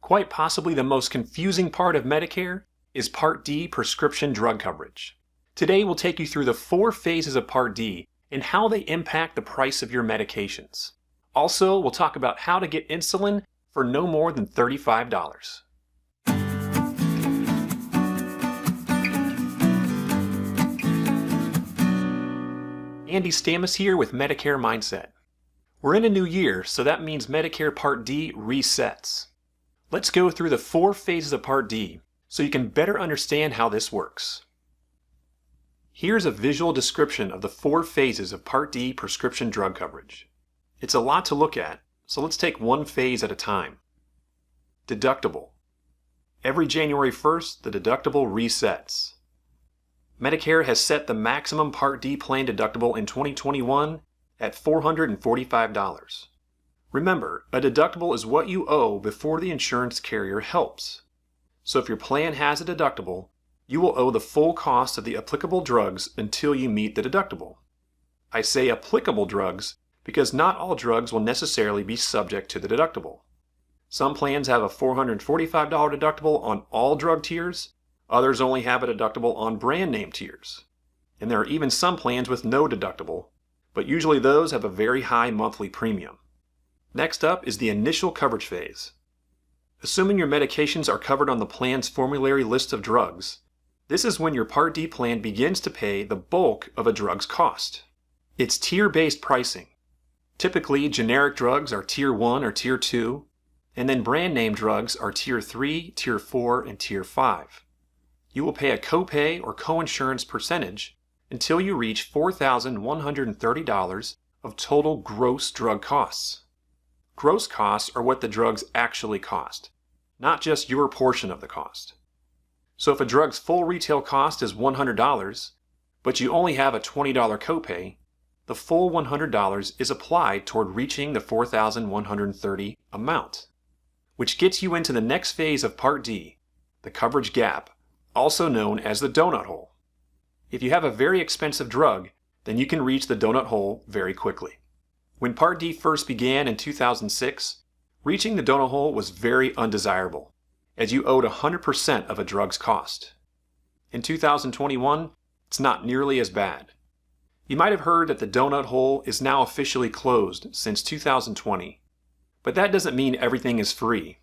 Quite possibly the most confusing part of Medicare is Part D prescription drug coverage. Today we'll take you through the 4 phases of Part D and how they impact the price of your medications. Also, we'll talk about how to get insulin for no more than $35. Andy Stamus here with Medicare Mindset. We're in a new year, so that means Medicare Part D resets. Let's go through the 4 phases of Part D so you can better understand how this works. Here's a visual description of the 4 phases of Part D prescription drug coverage. It's a lot to look at, so let's take one phase at a time. Deductible. Every January 1st, the deductible resets. Medicare has set the maximum Part D plan deductible in 2021 at $445. Remember, a deductible is what you owe before the insurance carrier helps. So if your plan has a deductible, you will owe the full cost of the applicable drugs until you meet the deductible. I say applicable drugs because not all drugs will necessarily be subject to the deductible. Some plans have a $445 deductible on all drug tiers. Others only have a deductible on brand name tiers. And there are even some plans with no deductible, but usually those have a very high monthly premium. Next up is the initial coverage phase. Assuming your medications are covered on the plan's formulary list of drugs, this is when your Part D plan begins to pay the bulk of a drug's cost. It's tier-based pricing. Typically, generic drugs are Tier 1 or Tier 2, and then brand name drugs are Tier 3, Tier 4, and Tier 5. You will pay a copay or coinsurance percentage until you reach $4,130 of total gross drug costs. Gross costs are what the drugs actually cost, not just your portion of the cost. So if a drug's full retail cost is $100, but you only have a $20 copay, the full $100 is applied toward reaching the $4,130 amount, which gets you into the next phase of Part D, the coverage gap, also known as the donut hole. If you have a very expensive drug, then you can reach the donut hole very quickly. When Part D first began in 2006, reaching the donut hole was very undesirable, as you owed 100% of a drug's cost. In 2021, it's not nearly as bad. You might have heard that the donut hole is now officially closed since 2020, but that doesn't mean everything is free.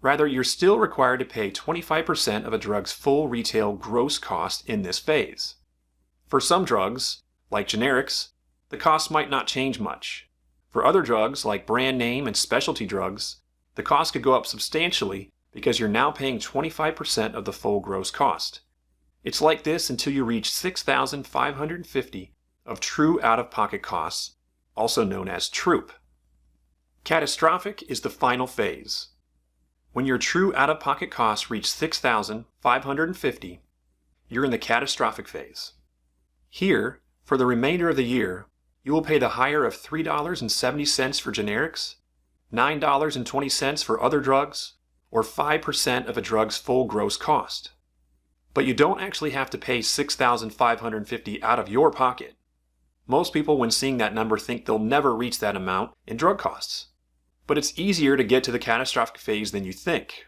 Rather, you're still required to pay 25% of a drug's full retail gross cost in this phase. For some drugs, like generics, the cost might not change much. For other drugs, like brand name and specialty drugs, the cost could go up substantially because you're now paying 25% of the full gross cost. It's like this until you reach $6,550 of true out-of-pocket costs, also known as TROOP. Catastrophic is the final phase. When your true out-of-pocket costs reach $6,550, you're in the catastrophic phase. Here, for the remainder of the year, you will pay the higher of $3.70 for generics, $9.20 for other drugs, or 5% of a drug's full gross cost. But you don't actually have to pay $6,550 out of your pocket. Most people, when seeing that number, think they'll never reach that amount in drug costs. But it's easier to get to the catastrophic phase than you think.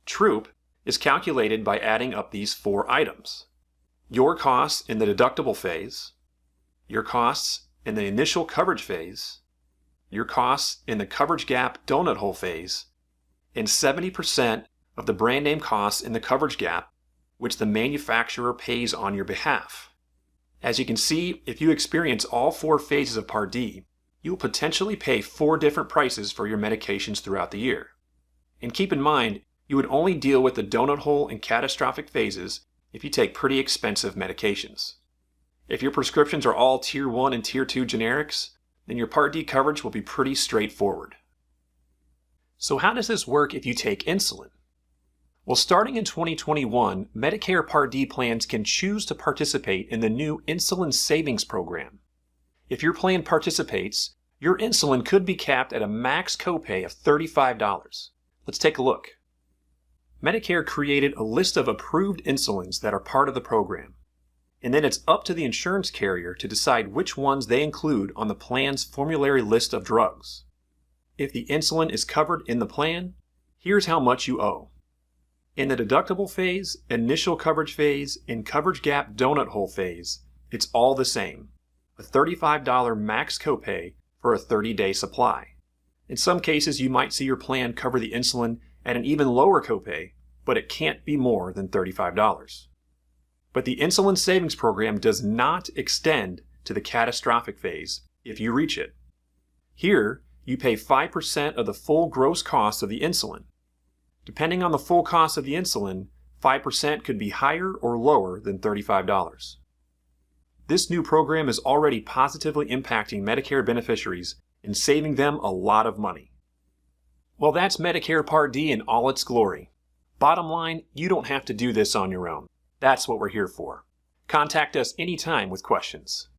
TROOP is calculated by adding up these 4 items: your costs in the deductible phase, your costs in the initial coverage phase, your costs in the coverage gap donut hole phase, and 70% of the brand name costs in the coverage gap, which the manufacturer pays on your behalf. As you can see, if you experience all 4 phases of Part D, you will potentially pay 4 different prices for your medications throughout the year. And keep in mind, you would only deal with the donut hole and catastrophic phases if you take pretty expensive medications. If your prescriptions are all Tier 1 and Tier 2 generics, then your Part D coverage will be pretty straightforward. So how does this work if you take insulin? Well, starting in 2021, Medicare Part D plans can choose to participate in the new Insulin Savings Program. If your plan participates, your insulin could be capped at a max copay of $35. Let's take a look. Medicare created a list of approved insulins that are part of the program, and then it's up to the insurance carrier to decide which ones they include on the plan's formulary list of drugs. If the insulin is covered in the plan, Here's how much you owe. In the deductible phase, initial coverage phase, and coverage gap donut hole phase, it's all the same. A $35 max copay for a 30-day supply. In some cases, you might see your plan cover the insulin at an even lower copay, but it can't be more than $35. But the insulin savings program does not extend to the catastrophic phase if you reach it. Here, you pay 5% of the full gross cost of the insulin. Depending on the full cost of the insulin, 5% could be higher or lower than $35. This new program is already positively impacting Medicare beneficiaries and saving them a lot of money. Well, that's Medicare Part D in all its glory. Bottom line, you don't have to do this on your own. That's what we're here for. Contact us anytime with questions.